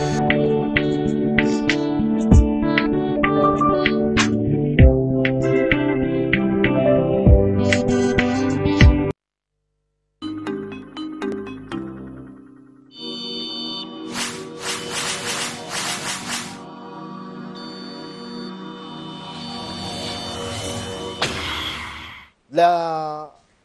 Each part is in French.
La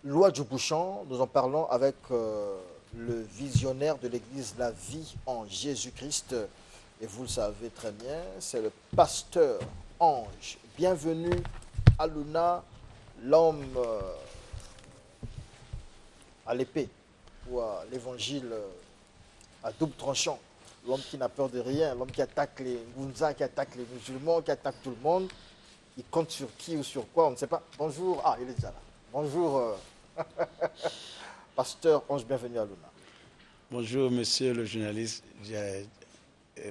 loi du bouchon, nous en parlons avec le visionnaire de l'Église La Vie en Jésus-Christ. Et vous le savez très bien, c'est le pasteur Ange. Bienvenue à Luna, l'homme à l'épée, ou à l'évangile à double tranchant. L'homme qui n'a peur de rien, l'homme qui attaque les Ngunza, qui attaque les musulmans, qui attaque tout le monde. Il compte sur qui ou sur quoi, on ne sait pas. Bonjour, il est déjà là. Bonjour, pasteur Ange, bienvenue à Luna. Bonjour, monsieur le journaliste.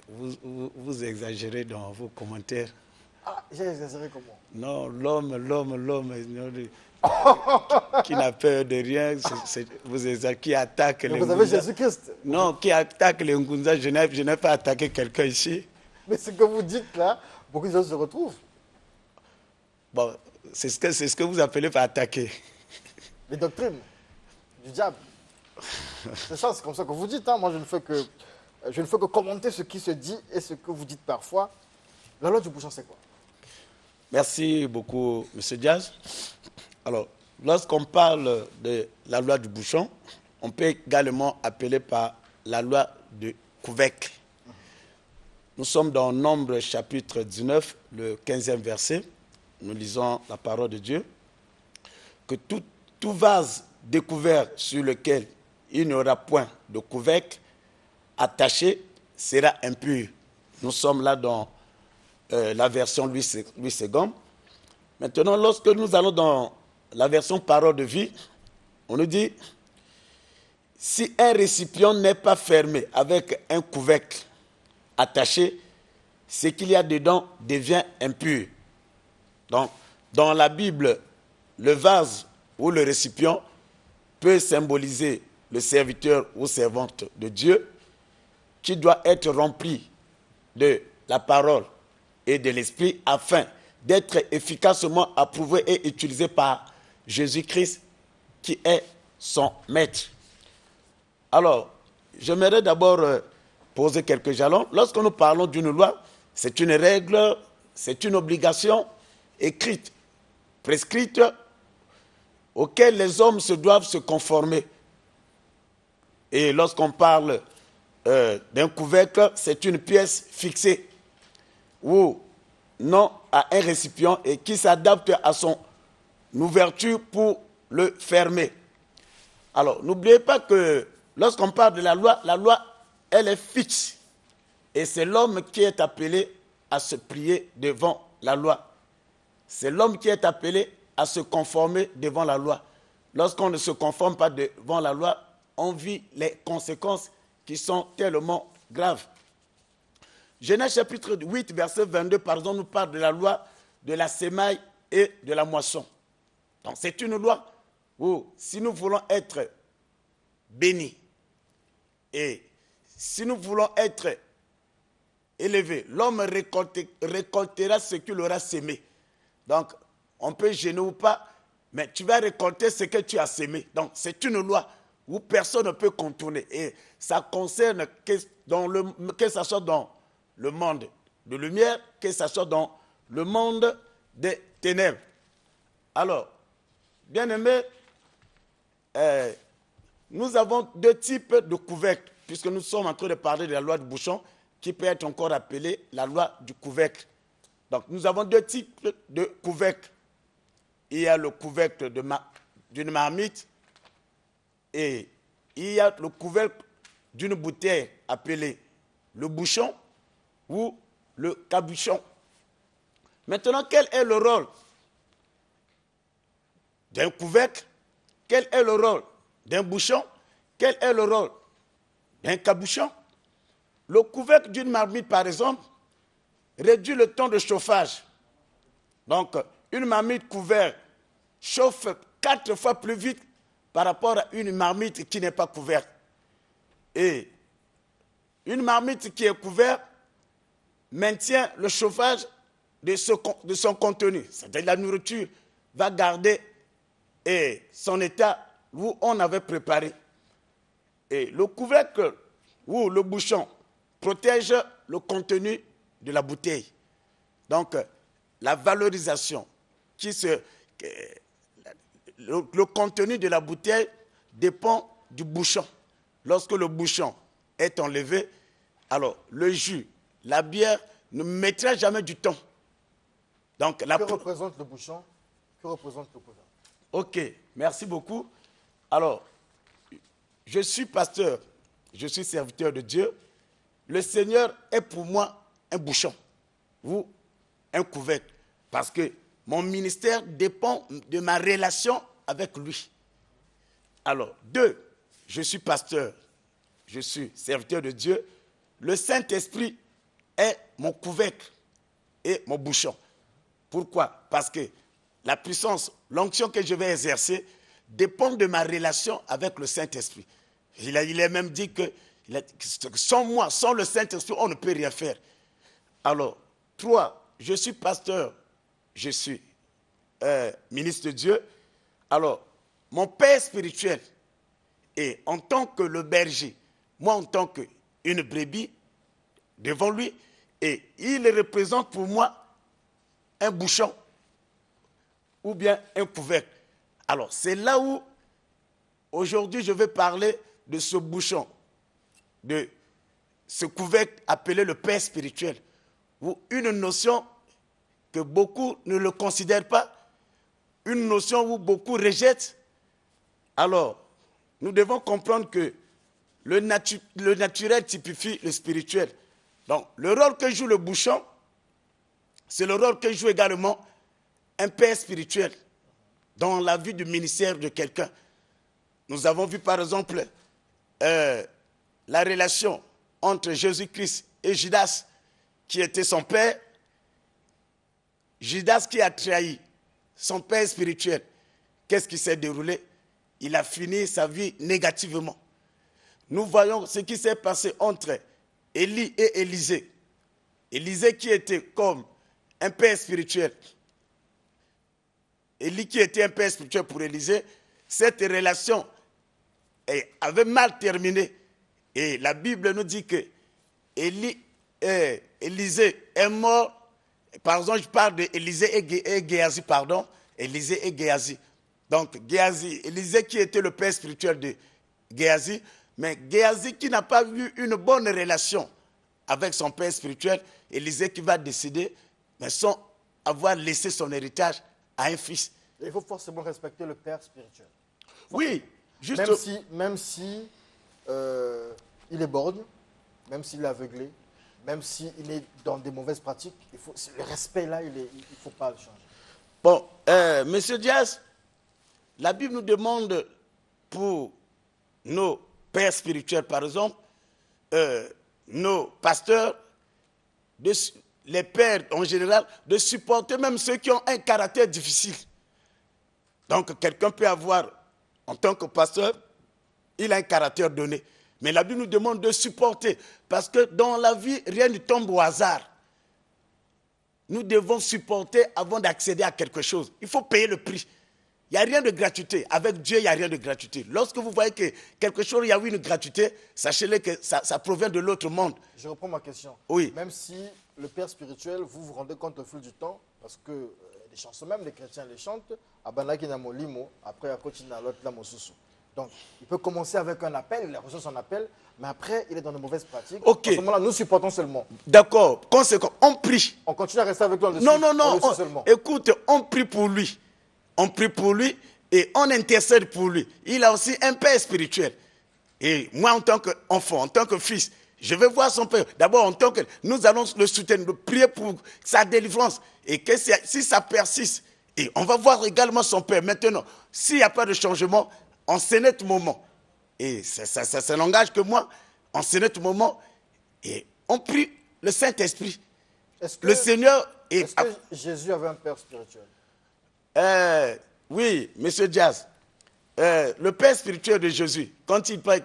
Vous exagérez dans vos commentaires. J'ai exagéré comment? Non, l'homme qui n'a peur de rien, qui attaque les Ngunza. Vous avez Jésus-Christ. Non, qui attaque les Ngunza. Je n'ai pas attaqué quelqu'un ici. Mais ce que vous dites là, beaucoup de gens se retrouvent. Bon, c'est ce que vous appelez par attaquer. Les doctrines du diable. C'est ça, c'est comme ça que vous dites. Hein. Moi, je ne fais que commenter ce qui se dit et ce que vous dites parfois. La loi du bouchon, c'est quoi? Merci beaucoup, monsieur Diaz. Alors, lorsqu'on parle de la loi du bouchon, on peut également appeler par la loi de couvercle. Nous sommes dans Nombre chapitre 19, le 15e verset. Nous lisons la parole de Dieu, que tout vase découvert sur lequel il n'y aura point de couvercle attaché sera impur. Nous sommes là dans la version Louis II. Maintenant, lorsque nous allons dans la version parole de vie, on nous dit, si un récipient n'est pas fermé avec un couvercle attaché, ce qu'il y a dedans devient impur. Donc, dans la Bible, le vase ou le récipient peut symboliser le serviteur ou servante de Dieu qui doit être rempli de la parole et de l'esprit afin d'être efficacement approuvé et utilisé par Jésus-Christ qui est son maître. Alors, j'aimerais d'abord poser quelques jalons. Lorsque nous parlons d'une loi, c'est une règle, c'est une obligation écrite, prescrite, auxquelles les hommes se doivent se conformer. Et lorsqu'on parle d'un couvercle, c'est une pièce fixée ou non à un récipient et qui s'adapte à son ouverture pour le fermer. Alors, n'oubliez pas que lorsqu'on parle de la loi, elle est fixe. Et c'est l'homme qui est appelé à se plier devant la loi. C'est l'homme qui est appelé à se conformer devant la loi. Lorsqu'on ne se conforme pas devant la loi, on vit les conséquences qui sont tellement graves. Genèse chapitre 8, verset 22, par exemple, nous parle de la loi de la semaille et de la moisson. Donc c'est une loi où si nous voulons être bénis et si nous voulons être élevés, l'homme récoltera ce qu'il aura sémé. Donc, on peut gêner ou pas, mais tu vas récolter ce que tu as sémé. Donc, c'est une loi où personne ne peut contourner. Et ça concerne que ce soit dans le monde de lumière, que ce soit dans le monde des ténèbres. Alors, bien aimés, nous avons deux types de couvercles, puisque nous sommes en train de parler de la loi du bouchon, qui peut être encore appelée la loi du couvercle. Donc, nous avons deux types de couvercles. Il y a le couvercle d'une marmite et il y a le couvercle d'une bouteille appelée le bouchon ou le cabuchon. Maintenant, quel est le rôle d'un couvercle? Quel est le rôle d'un bouchon? Quel est le rôle d'un cabuchon? Le couvercle d'une marmite, par exemple, réduit le temps de chauffage. Donc, une marmite couverte chauffe 4 fois plus vite par rapport à une marmite qui n'est pas couverte. Et Une marmite qui est couverte maintient le chauffage de son contenu. C'est-à-dire la nourriture va garder son état où on avait préparé. Et le couvercle ou le bouchon protège le contenu de la bouteille. Donc, la valorisation, le contenu de la bouteille dépend du bouchon. Lorsque le bouchon est enlevé, alors le jus, la bière ne mettra jamais du temps. Donc, que représente le bouchon? Que représente le couvercle? Ok, merci beaucoup. Alors, je suis pasteur, je suis serviteur de Dieu. Le Seigneur est pour moi un bouchon ou un couvercle, parce que mon ministère dépend de ma relation avec lui. Alors, 2, je suis pasteur, je suis serviteur de Dieu. Le Saint-Esprit est mon couvercle et mon bouchon. Pourquoi? Parce que la puissance, l'onction que je vais exercer dépend de ma relation avec le Saint-Esprit. Il est même dit que sans moi, sans le Saint-Esprit, on ne peut rien faire. Alors, 3, je suis pasteur, je suis ministre de Dieu. Alors, mon père spirituel, et en tant que le berger, moi en tant qu'une brebis devant lui, et il représente pour moi un bouchon ou bien un couvercle. Alors, c'est là où, aujourd'hui, je vais parler de ce bouchon, de ce couvercle appelé le père spirituel, ou une notion que beaucoup ne le considèrent pas, une notion où beaucoup rejettent. Alors, nous devons comprendre que le naturel typifie le spirituel. Donc, le rôle que joue le bouchon, c'est le rôle que joue également un père spirituel dans la vie du ministère de quelqu'un. Nous avons vu par exemple la relation entre Jésus-Christ et Judas, qui était son père. Judas qui a trahi son père spirituel. Qu'est-ce qui s'est déroulé? Il a fini sa vie négativement. Nous voyons ce qui s'est passé entre Élie et Élisée. Élisée qui était comme un père spirituel. Élie qui était un père spirituel pour Élisée, cette relation avait mal terminé. Et la Bible nous dit que Élisée est mort. Par exemple, je parle d'Élisée et Géasi, pardon. Élisée et Géasi. Donc, Géasi, Élisée qui était le père spirituel de Géasi, mais Géasi qui n'a pas eu une bonne relation avec son père spirituel, Élisée qui va décider, mais sans avoir laissé son héritage à un fils. Il faut forcément respecter le père spirituel. Oui, juste... Même si il est borgne, même s'il est aveuglé, même s'il est dans des mauvaises pratiques, le respect là, il ne faut pas le changer. Bon, Monsieur Diaz, la Bible nous demande pour nos pères spirituels, par exemple, nos pasteurs, les pères en général, de supporter même ceux qui ont un caractère difficile. Donc, quelqu'un peut avoir, en tant que pasteur, il a un caractère donné. Mais la Bible nous demande de supporter, parce que dans la vie, rien ne tombe au hasard. Nous devons supporter avant d'accéder à quelque chose. Il faut payer le prix. Il n'y a rien de gratuité. Avec Dieu, il n'y a rien de gratuité. Lorsque vous voyez que quelque chose, il y a eu une gratuité, sachez-le que ça provient de l'autre monde. Je reprends ma question. Oui. Même si le père spirituel, vous vous rendez compte au fil du temps, parce que les chansons, même les chrétiens les chantent, après, donc, il peut commencer avec un appel, il reçoit son appel, mais après, il est dans de mauvaises pratiques. Ok. À ce moment-là, nous supportons seulement. D'accord. Conséquent, on prie. On continue à rester avec lui en dessus. Non. Seulement. Écoute, on prie pour lui. On prie pour lui et on intercède pour lui. Il a aussi un père spirituel. Et moi, en tant qu'enfant, en tant que fils, je vais voir son père. D'abord, en tant que... Nous allons le soutenir, le prier pour sa délivrance. Et que si ça persiste, et on va voir également son père. Maintenant, s'il n'y a pas de changement, en ce net moment, et ça n'engage que moi, en ce net moment, et on prie le Saint-Esprit. Le Seigneur... Est-ce que Jésus avait un père spirituel? Oui, Monsieur Diaz. le Père spirituel de Jésus, quand il parle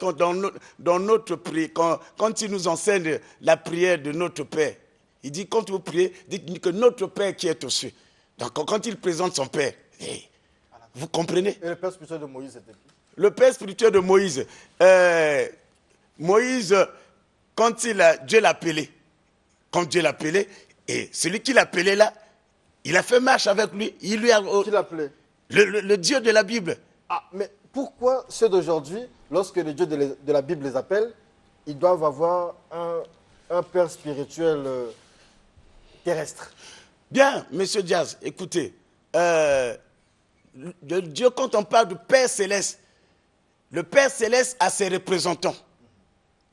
dans notre prière, quand il nous enseigne la prière de notre Père, il dit, quand vous priez, dites que notre Père qui est aux cieux. Donc, quand il présente son Père, vous comprenez? Et le Père spirituel de Moïse, c'était qui? Le Père spirituel de Moïse. Moïse, quand Dieu l'a appelé, et celui qui l'a appelé là, il a fait marche avec lui. Il lui a, Qui l'appelait? le Dieu de la Bible. Ah, mais pourquoi ceux d'aujourd'hui, lorsque les dieux de la Bible les appellent, ils doivent avoir un père spirituel terrestre? Bien, monsieur Diaz, écoutez, Dieu, quand on parle du Père céleste, le Père céleste a ses représentants.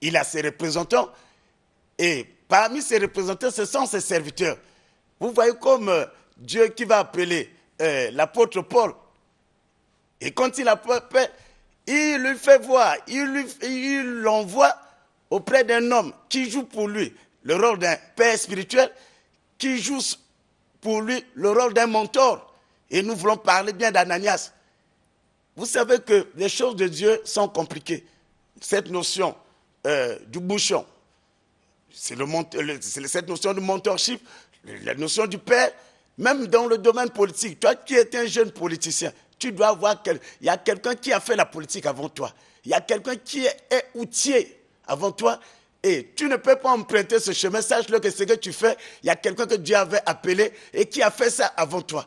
Il a ses représentants et parmi ses représentants, ce sont ses serviteurs. Vous voyez comme Dieu qui va appeler l'apôtre Paul. Et quand il appelle, il lui fait voir, il l'envoie auprès d'un homme qui joue pour lui le rôle d'un père spirituel, qui joue pour lui le rôle d'un mentor. Et nous voulons parler bien d'Ananias. Vous savez que les choses de Dieu sont compliquées. Cette notion du bouchon, c'est cette notion de mentorship, la notion du père, même dans le domaine politique. Toi qui es un jeune politicien, tu dois voir qu'il y a quelqu'un qui a fait la politique avant toi. Il y a quelqu'un qui est outillé avant toi. Et tu ne peux pas emprunter ce chemin. Sache-le que ce que tu fais, il y a quelqu'un que Dieu avait appelé et qui a fait ça avant toi.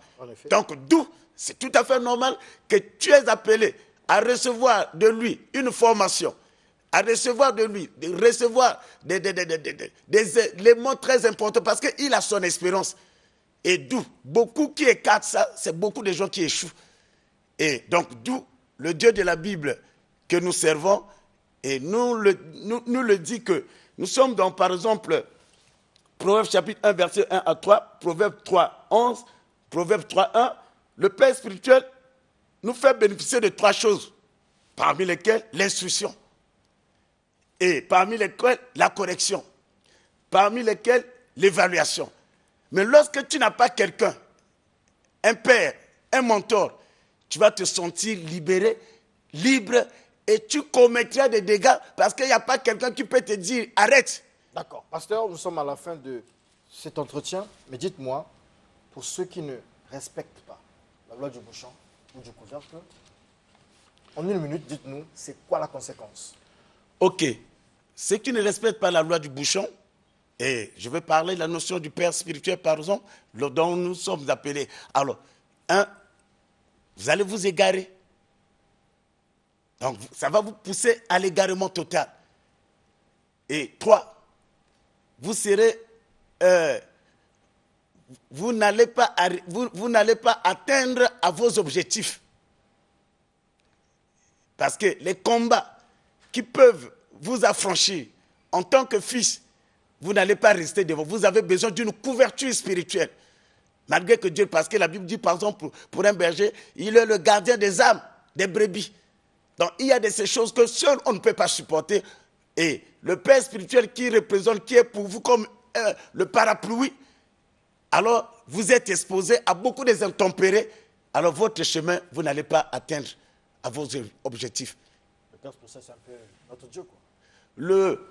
Donc, d'où c'est tout à fait normal que tu es appelé à recevoir de lui une formation, à recevoir de lui, les mots très importants parce qu'il a son expérience. Et d'où beaucoup qui écartent ça, c'est beaucoup de gens qui échouent. Et donc, d'où le Dieu de la Bible que nous servons, et nous le dit que nous sommes dans, par exemple, Proverbe chapitre 1, verset 1 à 3, Proverbe 3, 11, Proverbe 3, 1, le Père spirituel nous fait bénéficier de 3 choses, parmi lesquelles l'instruction, et parmi lesquelles la correction, parmi lesquelles l'évaluation. Mais lorsque tu n'as pas quelqu'un, un père, un mentor, tu vas te sentir libéré, libre, et tu commettras des dégâts parce qu'il n'y a pas quelqu'un qui peut te dire arrête. D'accord. Pasteur, nous sommes à la fin de cet entretien, mais dites-moi, pour ceux qui ne respectent pas la loi du bouchon ou du couvercle, en 1 minute, dites-nous, c'est quoi la conséquence? Ok. Ceux qui ne respectent pas la loi du bouchon, et je vais parler de la notion du père spirituel, par exemple, dont nous sommes appelés. Alors, 1, vous allez vous égarer. Donc, ça va vous pousser à l'égarement total. Et 3, vous serez, vous n'allez pas atteindre à vos objectifs. Parce que les combats qui peuvent vous affranchir en tant que fils, vous n'allez pas rester devant. Vous avez besoin d'une couverture spirituelle. Malgré que Dieu, parce que la Bible dit par exemple pour un berger, il est le gardien des âmes, des brebis. Donc il y a de ces choses que seul on ne peut pas supporter. Et le Père spirituel qui représente, qui est pour vous comme le parapluie, alors vous êtes exposé à beaucoup des intempéries. Alors votre chemin, vous n'allez pas atteindre à vos objectifs. Le Père spirituel, c'est un peu notre Dieu, quoi.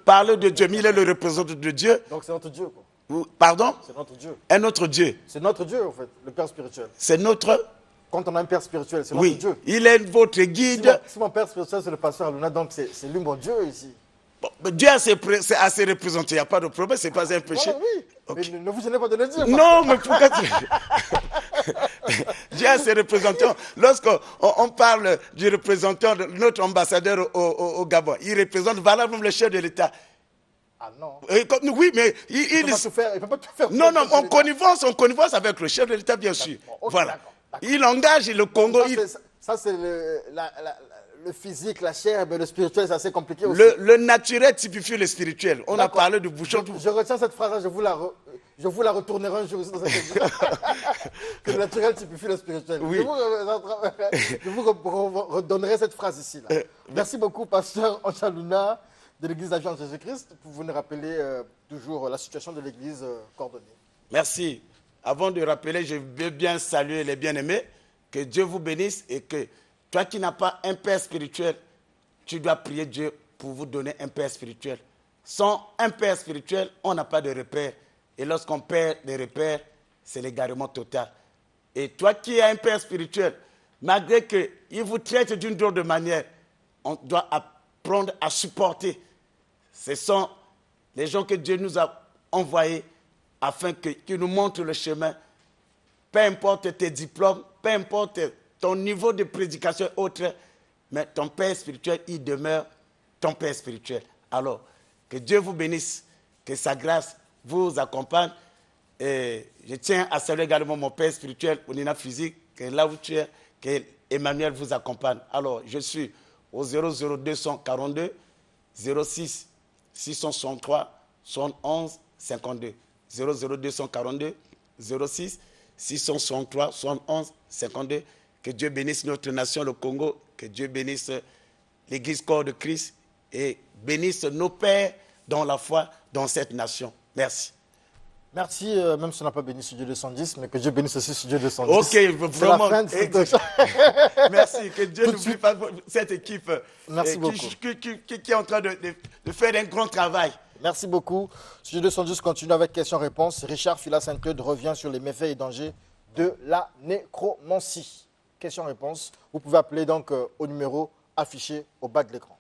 Parler de Dieu, mais il est le représentant de Dieu. Donc c'est notre Dieu, quoi. Pardon? C'est notre Dieu. Un autre Dieu. C'est notre Dieu, en fait, le Père spirituel. C'est notre... Quand on a un Père spirituel, c'est notre Dieu. Oui, il est votre guide. Si mon Père spirituel, c'est le pasteur Aluna, donc c'est lui mon Dieu ici. Bon, Dieu a assez représenté, il n'y a pas de problème, ce n'est pas un péché. Voilà, oui, okay. Mais ne vous gênez pas de le dire. Non, mais pourquoi tu... Dieu a ses représentants. Lorsqu'on parle du représentant, de notre ambassadeur au Gabon, il représente valablement le chef de l'État. Ah non. Oui, mais il ne peut pas tout faire. Non, on connivence avec le chef de l'État, bien sûr. Okay, voilà. D'accord. Il engage le Congo. Ça, c'est le physique, la chair, mais le spirituel, c'est assez compliqué aussi. Le naturel typifie le spirituel. On a parlé de bouchon. Je retiens cette phrase-là, je vous la retournerai un jour dans cette que le naturel typifie le spirituel. Oui. Je vous redonnerai cette phrase ici. Là. Merci beaucoup, pasteur Anchaluna de l'église d'Agence de Jésus-Christ, pour vous nous rappeler toujours la situation de l'église coordonnée. Merci. Avant de rappeler, je veux bien saluer les bien-aimés. Que Dieu vous bénisse et que Toi qui n'as pas un père spirituel, tu dois prier Dieu pour vous donner un père spirituel. Sans un père spirituel, on n'a pas de repère. Et lorsqu'on perd des repères, c'est l'égarement total. Et toi qui as un père spirituel, malgré qu'il vous traite d'une drôle de manière, on doit apprendre à supporter. Ce sont les gens que Dieu nous a envoyés afin qu'ils nous montrent le chemin. Peu importe tes diplômes, peu importe ton niveau de prédication et autres, mais ton père spirituel, il demeure ton père spirituel. Alors, que Dieu vous bénisse, que sa grâce vous accompagne. Et je tiens à saluer également mon père spirituel, Onina Physique, que là où tu es, que Emmanuel vous accompagne. Alors, je suis au 00242 06 663 71 52. 00242 06 663 71 52. Que Dieu bénisse notre nation, le Congo. Que Dieu bénisse l'Église corps de Christ et bénisse nos pères dans la foi dans cette nation. Merci. Merci, même si on n'a pas béni Studio 210, mais que Dieu bénisse aussi Studio 210. Ok, vraiment. La fin de Merci, que Dieu n'oublie pas cette équipe qui est en train de faire un grand travail. Merci beaucoup. Studio 210 continue avec questions-réponses. Richard Fila Saint-Claude revient sur les méfaits et dangers de la nécromancie. Questions-réponses. Vous pouvez appeler donc au numéro affiché au bas de l'écran.